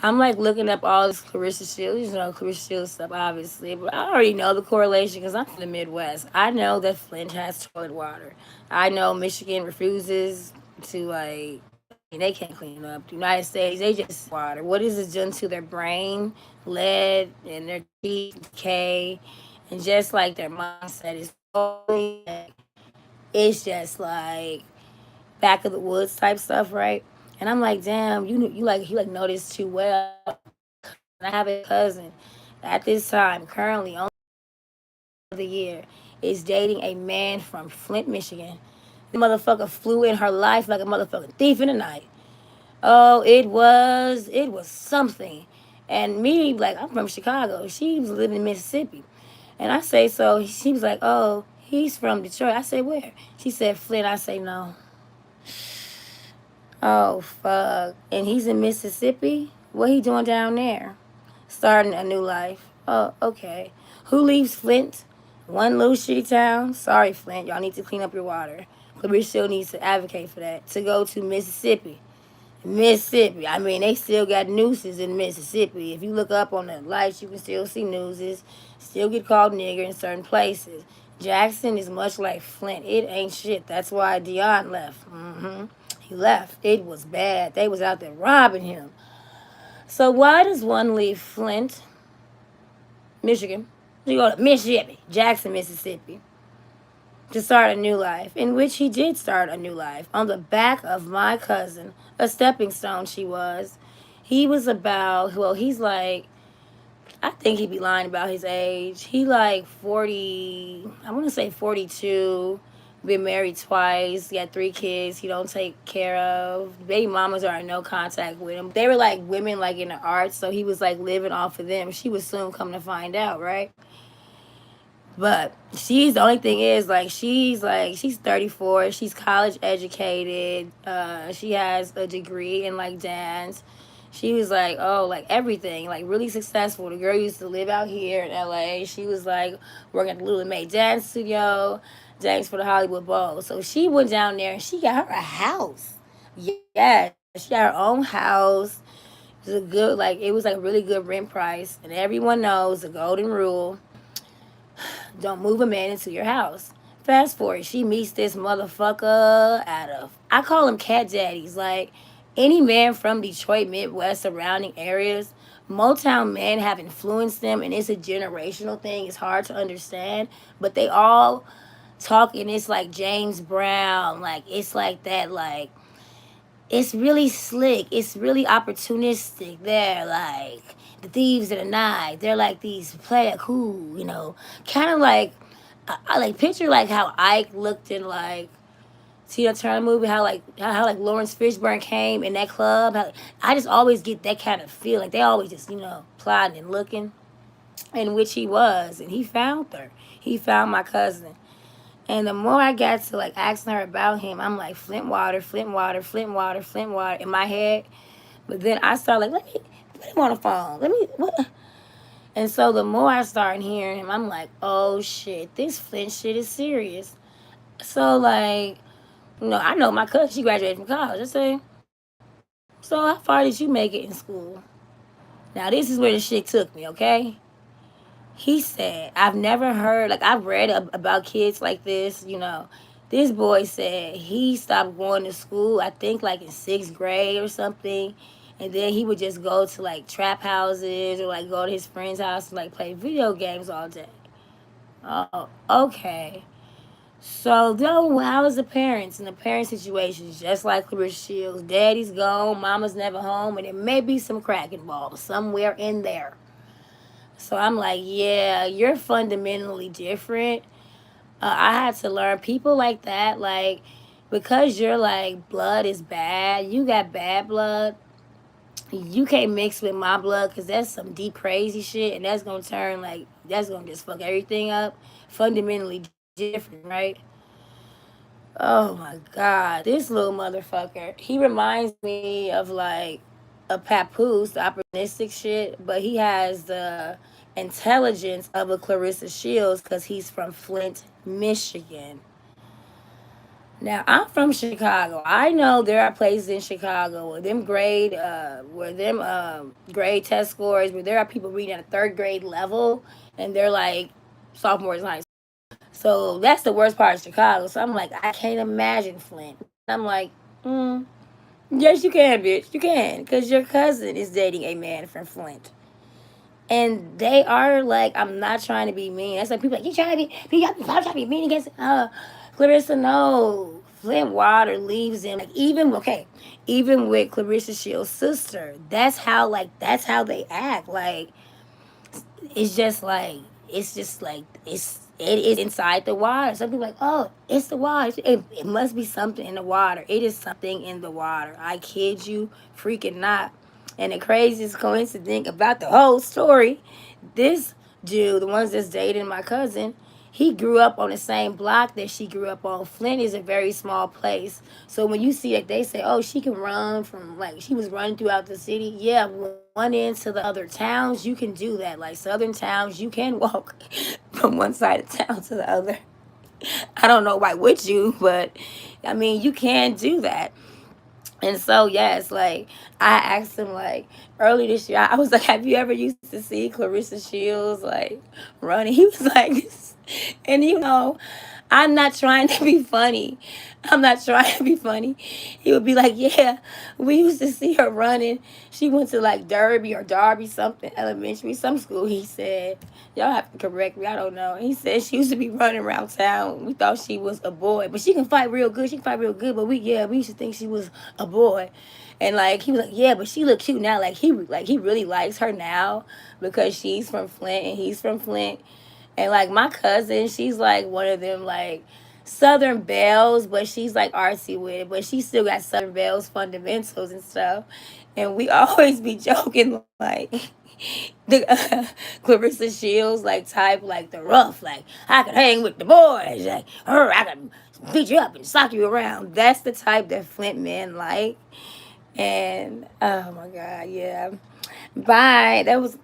I'm like looking up all this Clarissa Shields, Clarissa Shields stuff, obviously, but I already know the correlation because I'm from the Midwest. I know that Flint has toilet water. I know Michigan refuses to like. I mean, they can't clean it up. The United States, they just water. What is it done to their brain, lead, and their teeth decay, and just like their mindset is totally like it's just like back of the woods type stuff, right? And I'm like, damn, you like know this too well. And I have a cousin at this time, currently only of the year, is dating a man from Flint, Michigan. The motherfucker flew in her life like a motherfucking thief in the night. Oh, it was something. And me, like, I'm from Chicago. She was living in Mississippi. And I say, so she was like, oh, he's from Detroit. I say, where? She said, Flint. I say, no. Oh, fuck. And he's in Mississippi? What he doing down there? Starting a new life. Oh, okay. Who leaves Flint? One little shitty town? Sorry, Flint. Y'all need to clean up your water. But we still need to advocate for that. To go to Mississippi. Mississippi. I mean, they still got nooses in Mississippi. If you look up on the lights, you can still see nooses. Still get called nigger in certain places. Jackson is much like Flint. It ain't shit. That's why Dion left. He left. It was bad. They was out there robbing him. So why does one leave Flint, Michigan, to go to Mississippi, Jackson, Mississippi, to start a new life, in which he did start a new life on the back of my cousin, a stepping stone she was. He was about, well, he's like, I think he'd be lying about his age. He like 40, I want to say 42, been married twice, got 3 kids he don't take care of. Baby mamas are in no contact with him. They were like women like in the arts, so he was like living off of them. She was soon come to find out, right? But the only thing is she's 34, she's college educated, she has a degree in like dance. She was like, oh, like everything, like really successful. The girl used to live out here in LA. She was like working at the Little May Dance Studio, dance for the Hollywood Bowl. So she went down there and she got her a house. Yeah, she got her own house. It was like a really good rent price. And everyone knows the golden rule: don't move a man into your house. Fast forward, she meets this motherfucker out of, I call them cat daddies. Like any man from Detroit, Midwest, surrounding areas, Motown men have influenced them, and it's a generational thing. It's hard to understand, but they all talk, and it's like James Brown. Like it's like that. Like it's really slick. It's really opportunistic. They're like the thieves of the night. They're like these player cool, kind of like I like picture like how Ike looked in like Tina Turner movie. How like Lawrence Fishburne came in that club. I just always get that kind of feel. Like they always just plotting and looking, in which he was, and he found her. He found my cousin. And the more I got to like asking her about him, I'm like Flint Water, Flint Water, Flint Water, Flint Water in my head. But then I started like, let me put him on the phone. Let me what? And so the more I started hearing him, I'm like, oh shit, this Flint shit is serious. So like, I know my cousin, she graduated from college. I say, so how far did you make it in school? Now this is where the shit took me, okay? He said, I've never heard, like, I've read about kids like this. This boy said he stopped going to school, I think, like in 6th grade or something. And then he would just go to, like, trap houses or, like, go to his friend's house and, like, play video games all day. Oh, okay. So, though, how is the parents and the parent situations? Just like Clarissa Shields, daddy's gone, mama's never home, and there may be some crack involved somewhere in there. So I'm like, yeah, you're fundamentally different. I had to learn people like that, like, because you're like, blood is bad, you got bad blood, you can't mix with my blood because that's some deep crazy shit, and that's gonna turn, like, that's gonna just fuck everything up. Fundamentally different, right? Oh my God, this little motherfucker, he reminds me of like a papoose, the opportunistic shit, but he has the intelligence of a Clarissa Shields because he's from Flint, Michigan. Now I'm from Chicago. I know there are places in Chicago where them grade test scores where there are people reading at a third grade level and they're like sophomores in high school. So that's the worst part of Chicago. So I'm like, I can't imagine Flint. I'm like, yes, you can, bitch. You can, because your cousin is dating a man from Flint. And they are like, I'm not trying to be mean. That's like people like, you trying to be trying to be mean against Clarissa. No, Flint Water leaves him. Like even with Clarissa Shields' sister, that's how they act. Like it's just like it is inside the water. Some people are like, oh, it's the water. It must be something in the water. It is something in the water. I kid you, freaking not. And the craziest coincidence about the whole story, this dude, the ones that's dating my cousin, he grew up on the same block that she grew up on. Flint is a very small place. So when you see that they say, oh, she can run from, like, she was running throughout the city. Yeah, one end to the other towns, you can do that. Like southern towns, you can walk from one side of town to the other. I don't know why would you, but I mean, you can do that. And so yes, like I asked him like early this year, I was like, "Have you ever used to see Clarissa Shields like running?" He was like, and I'm not trying to be funny. I'm not trying to be funny. He would be like, "Yeah, we used to see her running. She went to like Derby or Darby something elementary, some school." He said, "Y'all have to correct me. I don't know." He said she used to be running around town. We thought she was a boy, but she can fight real good. She can fight real good, but we used to think she was a boy. And like he was like, yeah, but she look cute now. Like he really likes her now because she's from Flint and he's from Flint. And like my cousin, she's like one of them like Southern Bells, but she's like artsy with it. But she still got Southern Bells fundamentals and stuff. And we always be joking like the Clarissa Shields like type like the rough like I could hang with the boys like her I could beat you up and sock you around. That's the type that Flint men like. And oh my god, yeah. Bye. That was